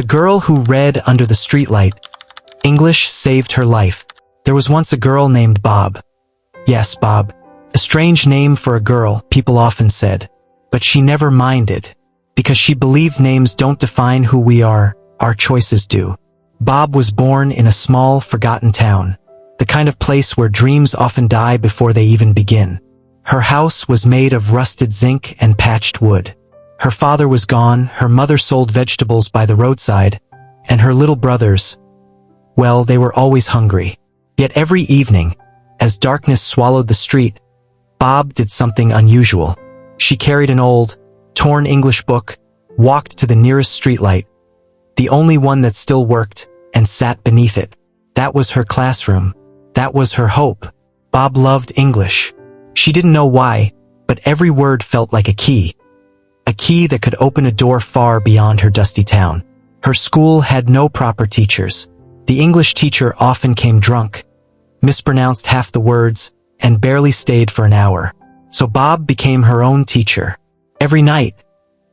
The girl who read under the streetlight. English saved her life. There was once a girl named Bob. Yes, Bob. A strange name for a girl, people often said. But she never minded. Because she believed names don't define who we are, our choices do. Bob was born in a small, forgotten town. The kind of place where dreams often die before they even begin. Her house was made of rusted zinc and patched wood. Her father was gone, her mother sold vegetables by the roadside, and her little brothers, well, they were always hungry. Yet every evening, as darkness swallowed the street, Bob did something unusual. She carried an old, torn English book, walked to the nearest streetlight, the only one that still worked, and sat beneath it. That was her classroom. That was her hope. Bob loved English. She didn't know why, but every word felt like a key. A key that could open a door far beyond her dusty town. Her school had no proper teachers. The English teacher often came drunk, mispronounced half the words, and barely stayed for an hour. So Bob became her own teacher. Every night,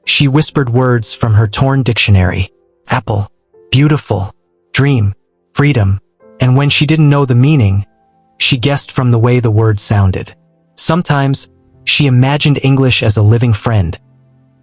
she whispered words from her torn dictionary. Apple, beautiful, dream, freedom. And when she didn't know the meaning, she guessed from the way the words sounded. Sometimes, she imagined English as a living friend.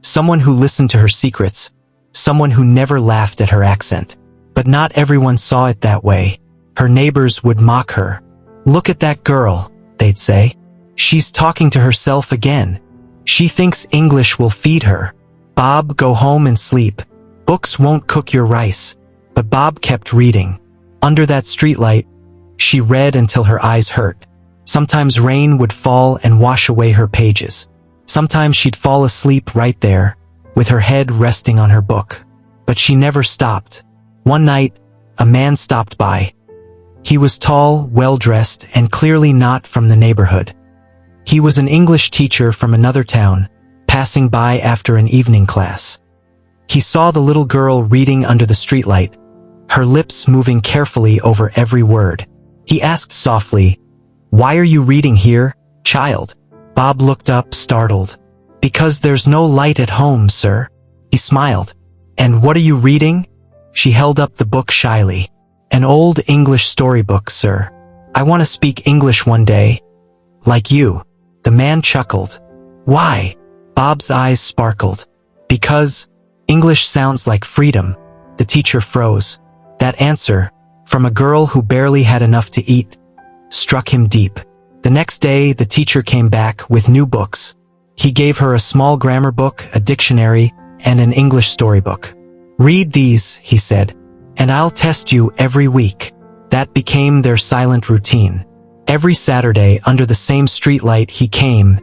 Someone who listened to her secrets. Someone who never laughed at her accent. But not everyone saw it that way. Her neighbors would mock her. Look at that girl, they'd say. She's talking to herself again. She thinks English will feed her. Bob, go home and sleep. Books won't cook your rice. But Bob kept reading. Under that streetlight, she read until her eyes hurt. Sometimes rain would fall and wash away her pages. Sometimes she'd fall asleep right there, with her head resting on her book. But she never stopped. One night, a man stopped by. He was tall, well-dressed, and clearly not from the neighborhood. He was an English teacher from another town, passing by after an evening class. He saw the little girl reading under the streetlight, her lips moving carefully over every word. He asked softly, "Why are you reading here, child?" Bob looked up, startled. "Because there's no light at home, sir." He smiled. "And what are you reading?" She held up the book shyly. "An old English storybook, sir. I want to speak English one day. Like you." The man chuckled. "Why?" Bob's eyes sparkled. "Because English sounds like freedom." The teacher froze. That answer, from a girl who barely had enough to eat, struck him deep. The next day, the teacher came back with new books. He gave her a small grammar book, a dictionary, and an English storybook. "Read these," he said, "and I'll test you every week." That became their silent routine. Every Saturday, under the same streetlight, he came,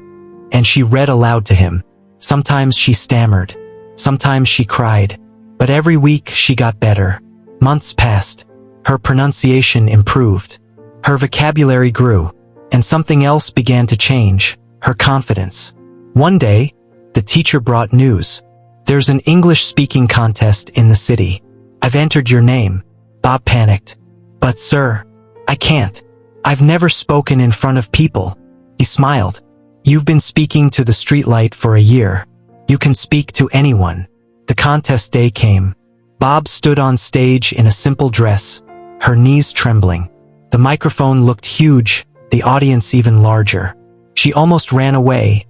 and she read aloud to him. Sometimes she stammered. Sometimes she cried. But every week she got better. Months passed. Her pronunciation improved. Her vocabulary grew. And something else began to change, her confidence. One day, the teacher brought news. "There's an English-speaking contest in the city. I've entered your name." Bob panicked. "But sir, I can't. I've never spoken in front of people." He smiled. "You've been speaking to the streetlight for a year. You can speak to anyone." The contest day came. Bob stood on stage in a simple dress, her knees trembling. The microphone looked huge, the audience even larger. She almost ran away,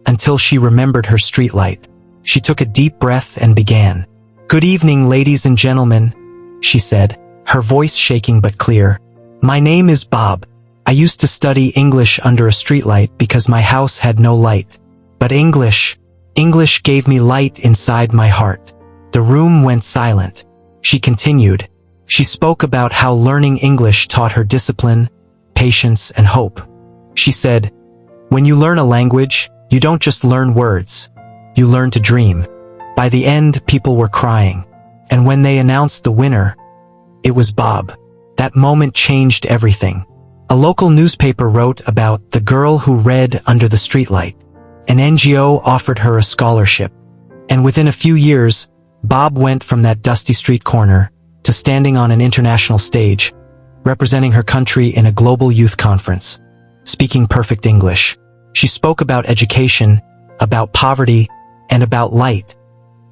until she remembered her streetlight. She took a deep breath and began. "Good evening, ladies and gentlemen," she said, her voice shaking but clear. "My name is Bob. I used to study English under a streetlight because my house had no light. But English gave me light inside my heart." The room went silent. She continued. She spoke about how learning English taught her discipline, patience, and hope. She said, "When you learn a language, you don't just learn words. You learn to dream." By the end, people were crying. And when they announced the winner, it was Bob. That moment changed everything. A local newspaper wrote about the girl who read under the streetlight. An NGO offered her a scholarship. And within a few years, Bob went from that dusty street corner to standing on an international stage, representing her country in a global youth conference, speaking perfect English. She spoke about education, about poverty, and about light,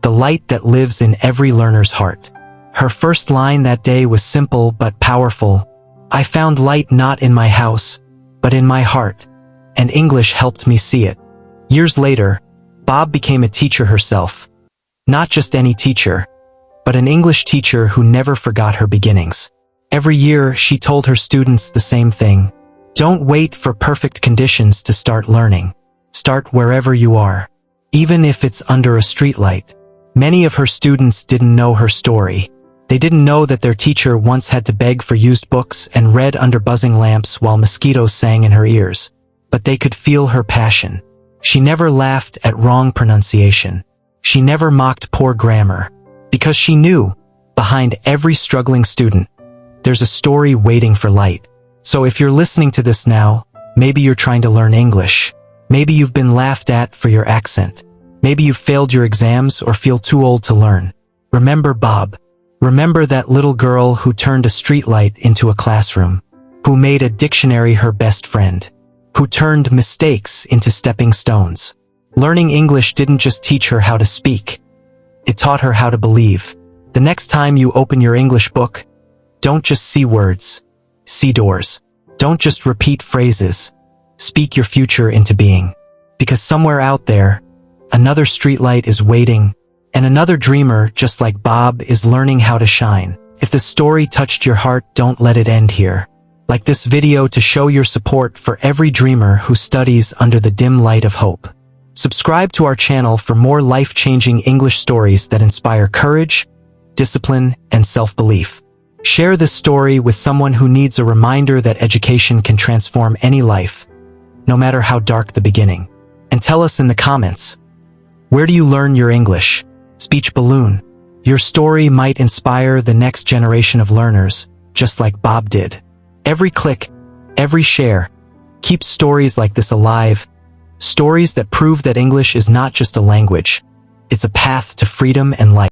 the light that lives in every learner's heart. Her first line that day was simple but powerful. I found light not in my house, but in my heart, and English helped me see it. Years later, Bob became a teacher herself. Not just any teacher, but an English teacher who never forgot her beginnings. Every year, she told her students the same thing. Don't wait for perfect conditions to start learning. Start wherever you are, even if it's under a streetlight. Many of her students didn't know her story. They didn't know that their teacher once had to beg for used books and read under buzzing lamps while mosquitoes sang in her ears. But they could feel her passion. She never laughed at wrong pronunciation. She never mocked poor grammar. Because she knew, behind every struggling student, there's a story waiting for light. So if you're listening to this now, maybe you're trying to learn English. Maybe you've been laughed at for your accent. Maybe you've failed your exams or feel too old to learn. Remember Bob. Remember that little girl who turned a streetlight into a classroom, who made a dictionary her best friend, who turned mistakes into stepping stones. Learning English didn't just teach her how to speak. It taught her how to believe. The next time you open your English book, don't just see words, see doors. Don't just repeat phrases. Speak your future into being. Because somewhere out there, another streetlight is waiting, and another dreamer, just like Bob, is learning how to shine. If the story touched your heart, don't let it end here. Like this video to show your support for every dreamer who studies under the dim light of hope. Subscribe to our channel for more life-changing English stories that inspire courage, discipline, and self-belief. Share this story with someone who needs a reminder that education can transform any life, no matter how dark the beginning. And tell us in the comments, where do you learn your English? Speech balloon. Your story might inspire the next generation of learners, just like Bob did. Every click, every share, keeps stories like this alive. Stories that prove that English is not just a language, it's a path to freedom and light.